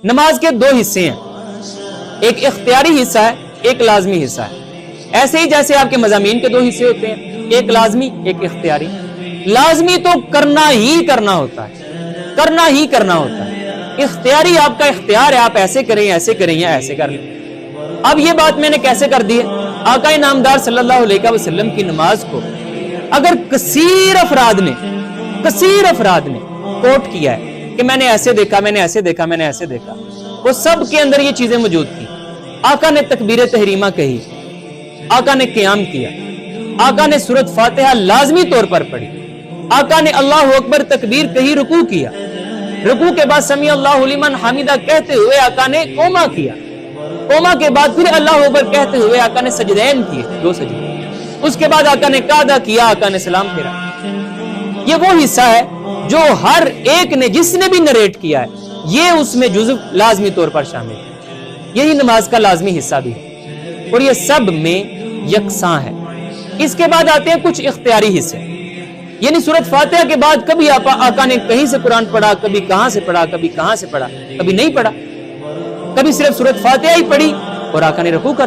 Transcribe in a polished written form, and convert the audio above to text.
نماز کے دو حصے ہیں، ایک اختیاری حصہ ہے، ایک لازمی حصہ ہے۔ ایسے ہی جیسے آپ کے مضامین کے دو حصے ہوتے ہیں، ایک لازمی ایک اختیاری۔ لازمی تو کرنا ہی کرنا ہوتا ہے، کرنا ہی کرنا ہوتا ہے۔ اختیاری آپ کا اختیار ہے، آپ ایسے کریں ایسے کریں یا ایسے کر لیں۔ اب یہ بات میں نے کیسے کر دی ہے؟ آقا نامدار صلی اللہ علیہ وسلم کی نماز کو اگر کثیر افراد نے کوٹ کیا ہے کہ میں نے ایسے دیکھا، میں نے ایسے دیکھا، میں نے ایسے دیکھا، وہ سب کے اندر یہ چیزیں موجود تھیں۔ آقا نے تکبیر تحریمہ کہی، آقا نے قیام کیا، آقا نے سورۃ فاتحہ لازمی طور پر پڑھی، آقا نے اللہ اکبر تکبیر کہی، رکوع کیا، رکوع کے بعد سمیع اللہ لمن حمیدہ کہتے ہوئے آقا نے قوما کیا، قوما کے بعد پھر اللہ اکبر کہتے ہوئے آقا نے سجدین کیے، 2 سجدے، اس کے بعد آقا نے قعدہ کیا، آقا نے سلام پھیرا۔ یہ وہ حصہ ہے جو ہر ایک نے جس نے بھی نریٹ کیا ہے یہ اس میں جزو لازمی طور پر شامل ہے، یہی نماز کا لازمی حصہ بھی ہے اور یہ سب میں یکساں ہے۔ اس کے بعد آتے ہیں کچھ اختیاری حصے، یعنی سورۃ فاتحہ کے بعد کبھی آقا نے کہیں سے قرآن پڑھا، کبھی کہاں سے پڑھا، کبھی کہاں سے پڑھا، کبھی نہیں پڑھا، کبھی صرف سورۃ فاتحہ ہی پڑھی اور آقا نے رکوع کر